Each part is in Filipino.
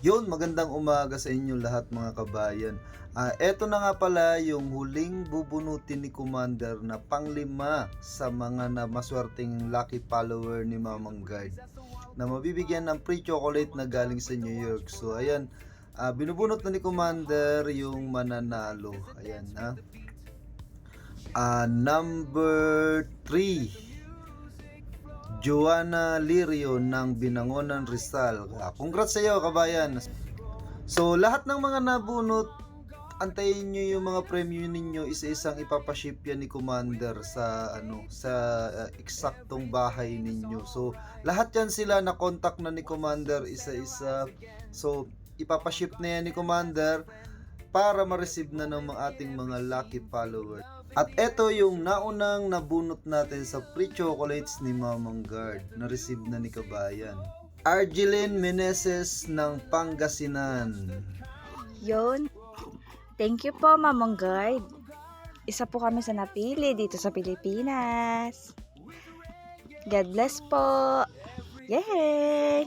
Yun, magandang umaga sa inyo lahat mga kabayan. Eto na nga pala yung huling bubunutin ni Commander na panglima sa mga na maswerteng lucky follower ni Mamang Guard na mabibigyan ng free chocolate na galing sa New York. So ayan, binubunot na ni Commander yung mananalo. Ayan na. Number 3, Joanna Lirio ng Binangonan, Rizal. Congrats sa iyo, kabayan. So, lahat ng mga nabunot, antayin nyo yung mga premyo ninyo, isa-isang ipapaship yan ni Commander sa eksaktong bahay ninyo. So, lahat yan sila na contact na ni Commander isa-isa. So, ipapaship na yan ni Commander para ma-receive na ng ating mga lucky followers. At eto yung naunang nabunot natin sa free chocolates ni Mamang Guard na receive na ni kabayan. Argeline Meneses ng Pangasinan. Yon. Thank you po, Mamang Guard. Isa po kami sa napili dito sa Pilipinas. God bless po. Yay!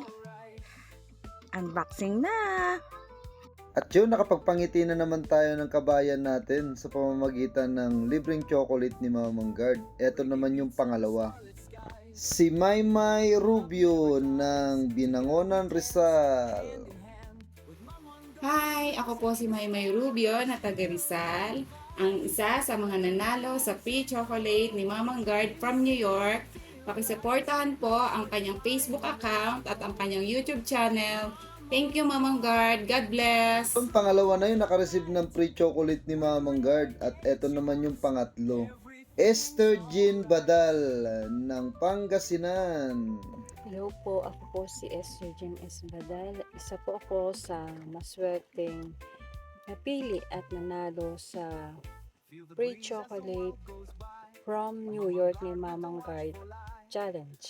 Unboxing na! At yun, nakapagpangiti na naman tayo ng kabayan natin sa pamamagitan ng libreng chocolate ni Mamang Guard. Eto naman yung pangalawa. Si Maymay Rubio ng Binangonan, Rizal. Hi! Ako po si Maymay Rubio na taga Rizal, ang isa sa mga nanalo sa free chocolate ni Mamang Guard from New York. Pakisuportahan po ang kanyang Facebook account at ang kanyang YouTube channel. Thank you, Mamang Guard. God bless! Yung pangalawa na yun, nakareceive ng free chocolate ni Mamang Guard. At eto naman yung pangatlo. Esther Jean Badal ng Pangasinan. Hello po, ako po si Esther Jean S. Badal. Isa po ako sa maswerteng napili at nanalo sa free chocolate from New York ni Mamang Guard Challenge.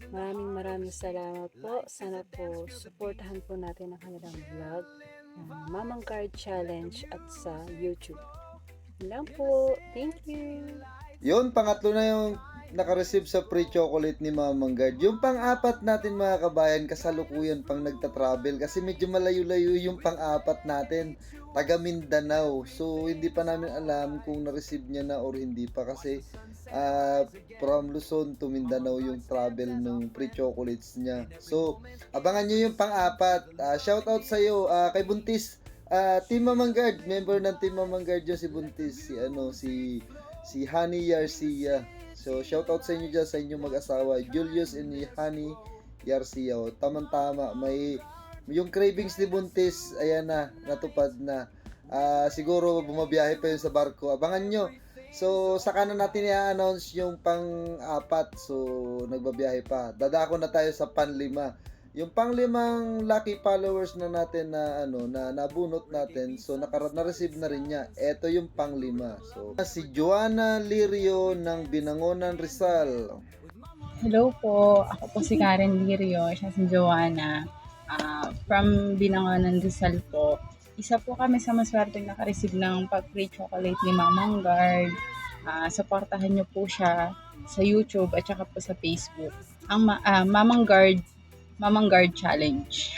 Maraming salamat po. Sana po suportahan po natin ang kanilang vlog ng Mamang Guard Challenge at sa YouTube. Yun lang po. Thank you. Yun, pangatlo na yung nakareceive sa free chocolate ni Mamang Guard. Yung pang-apat natin mga kabayan, kasalukuyan pang nagta-travel kasi medyo malayo-layo yung pang-apat natin, taga Mindanao. So hindi pa namin alam kung na-receive niya na or hindi pa kasi from Luzon to Mindanao yung travel ng free chocolates niya. So abangan nyo yung pang-apat. Shout out sa iyo kay Buntis. Team Mamang Guard, member ng Team Mamang Guard yun si Buntis, si Honey Yarcia. So, shoutout sa inyo dyan, sa inyong mag-asawa, Julius and Honey Yarcia. Tamang-tama, yung cravings ni Buntis, ayan na, natupad na. Siguro, bumabiyahe pa yun sa barko. Abangan nyo. So, saka na natin i-announce yung pang-apat. So, nagbabiyahe pa. Dadako na tayo sa pan-5. Yung pang-5 lucky followers na natin na nabunot natin, so na-receive na rin niya. Ito yung pang-5. So si Joanna Lirio ng Binangonan, Rizal. Hello po, ako po si Karen Lirio, siya si Joanna, from Binangonan, Rizal po. Isa po kami sa maswerteng naka-receive ng pag-free chocolate ni Mamang Guard. Supportahan niyo po siya sa YouTube at saka po sa Facebook. Ang Mamang Guard Challenge.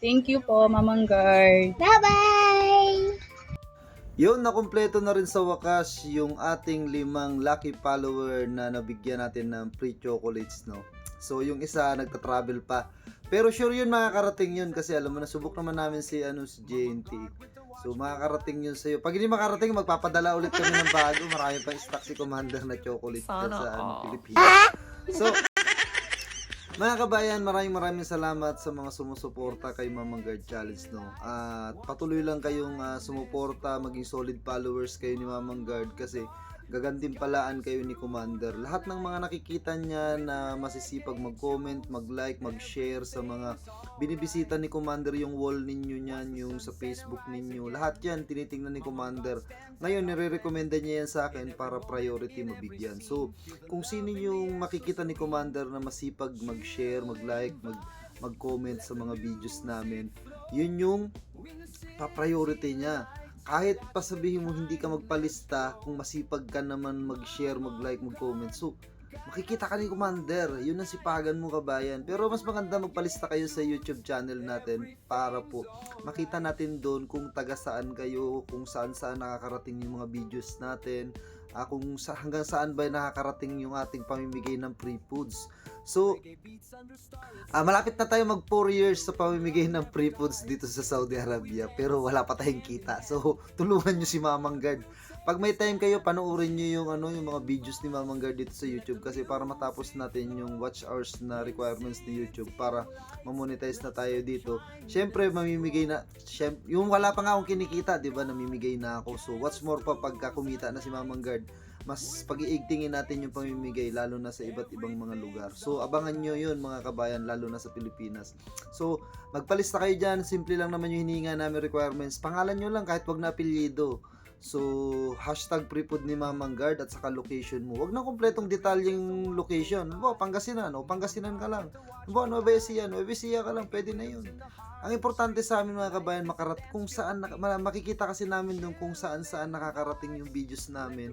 Thank you po, Mamang Guard. Bye-bye! Yun, nakumpleto na rin sa wakas yung ating 5 lucky follower na nabigyan natin ng free chocolates, no? So, yung isa nagta-travel pa. Pero sure yun, makakarating yun kasi alam mo na, subok naman namin si JNT. So, makakarating yun sa'yo. Pag hindi makarating, magpapadala ulit kami ng bago. Marami pang stock si Commander na chocolate sa Pilipinas. So, mga kabayan, maraming salamat sa mga sumusuporta kay Mamang Guard Challenge, no? At patuloy lang kayong sumuporta, maging solid followers kayo ni Mamang Guard kasi gagantimpalaan kayo ni Commander. Lahat ng mga nakikita niya na masisipag mag-comment, mag-like, mag-share sa mga binibisita ni Commander, yung wall ninyo niyan, yung sa Facebook ninyo. Lahat yan tinitingnan ni Commander. Ngayon, nire-recommenda niya yan sa akin para priority mabigyan. So, kung sino yung makikita ni Commander na masipag mag-share, mag-like, mag-comment sa mga videos namin, yun yung pa-priority niya. Kahit pasabihin mo hindi ka magpalista, kung masipag ka naman mag-share, mag-like, mag-comment, so makikita ka ni Commander. Yun ang sipagan mo, kabayan. Pero mas maganda magpalista kayo sa YouTube channel natin para po makita natin doon kung taga saan kayo, kung saan nakakarating yung mga videos natin, hanggang saan ba nakakarating yung ating pamimigay ng free foods. So, malapit na tayo mag 4 years sa pamimigay ng free foods dito sa Saudi Arabia, pero wala pa tayong kita. So, tulungan nyo si Mamang Guard. Pag may time kayo, panoorin nyo yung mga videos ni Mamang Guard dito sa YouTube, kasi para matapos natin yung watch hours na requirements ni YouTube para mamonetize na tayo dito. Syempre, mamimigay na, yung wala pa nga akong kinikita, di ba, namimigay na ako. So, what's more pa pagka kumita na si Mamang Guard, mas pag-iigtingin natin yung pamimigay, lalo na sa iba't ibang mga lugar. So, abangan nyo yun mga kabayan, lalo na sa Pilipinas. So, magpalista kayo dyan. Simple lang naman yung hininga namin requirements. Pangalan nyo lang, kahit wag na apelyido. So, hashtag prefood ni Mamang Guard at saka location mo. Wag na kompletong detalyeng location. Ano, Pangasinan ka lang. Ano, Nueva Ecija ka lang, pwede na yun. Ang importante sa amin mga kabayan, kung saan, makikita kasi namin doon kung saan nakakarating yung videos namin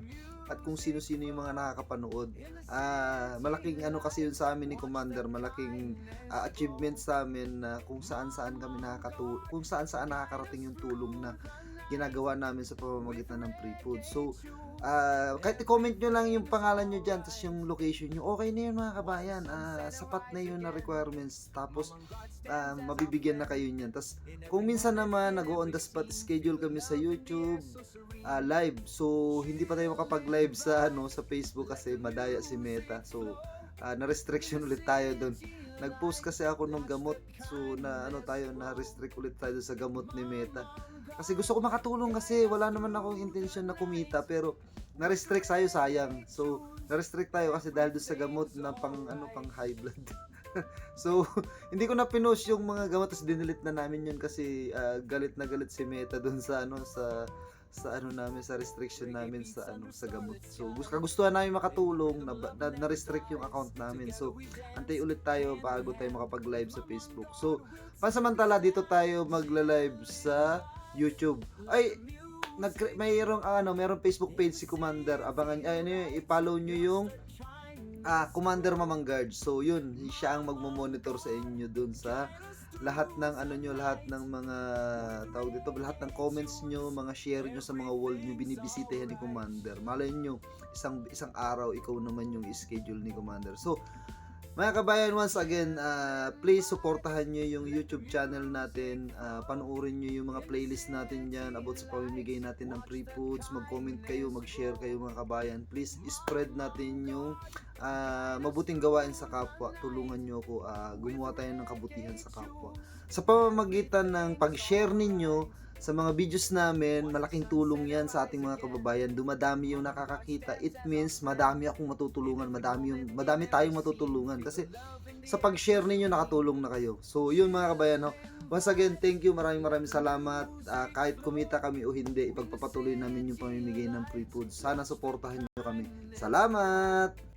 at kung sino-sino yung mga nakakapanood. Malaking ano kasi yun sa amin ni Commander, malaking achievement sa amin na kung saan kami kung saan nakakarating yung tulong na ginagawa namin sa pamamagitan ng free food. So, kahit i-comment nyo lang yung pangalan nyo dyan, tapos yung location nyo, okay na yun mga kabayan. Sapat na yun na requirements. Tapos, mabibigyan na kayo niyan. Tapos, kung minsan naman, nag-on the spot schedule kami sa YouTube, live. So, hindi pa tayo makapag-live sa Facebook kasi madaya si Meta. So, na-restriction ulit tayo doon. Nag-post kasi ako ng gamot. So, na-restrict ulit tayo sa gamot ni Meta. Kasi gusto ko makatulong kasi wala naman akong intention na kumita, pero na-restrict tayo, sayang. So, na-restrict tayo kasi dahil doon sa gamot na pang high blood. So, hindi ko na pinost yung mga gamot, tapos dinilit na namin yun kasi galit na galit si Meta doon sa sa restriction namin sa gamot. So, kagustuhan namin makatulong, na-restrict yung account namin. So, antay ulit tayo bago tayo makapag-live sa Facebook. So, pansamantala dito tayo magla-live sa YouTube. Ay, mayroong Facebook page si Commander. Abangan i-follow nyo yung Commander Mamang Guard. So, yun, siya ang magmo-monitor sa inyo dun sa lahat ng lahat ng mga lahat ng comments nyo, mga share nyo sa mga wall nyo, binibisitahan ni Commander. Malay nyo, isang araw ikaw naman yung schedule ni Commander. So, mga kabayan, once again, please supportahan nyo yung YouTube channel natin. Panoorin nyo yung mga playlist natin dyan about sa pamimigay natin ng free foods. Mag-comment kayo, mag-share kayo mga kabayan. Please spread natin yung mabuting gawain sa kapwa. Tulungan nyo ako, gumawa tayo ng kabutihan sa kapwa. Sa pamamagitan ng pag-share ninyo sa mga videos namin, malaking tulong yan sa ating mga kababayan. Dumadami yung nakakakita. It means madami akong matutulungan, madami tayong matutulungan kasi sa pag-share ninyo nakatulong na kayo. So yun mga kababayan, once again, thank you, maraming salamat. Kahit kumita kami o hindi, ipagpapatuloy namin yung pamimigay ng free food. Sana suportahan nyo kami. Salamat!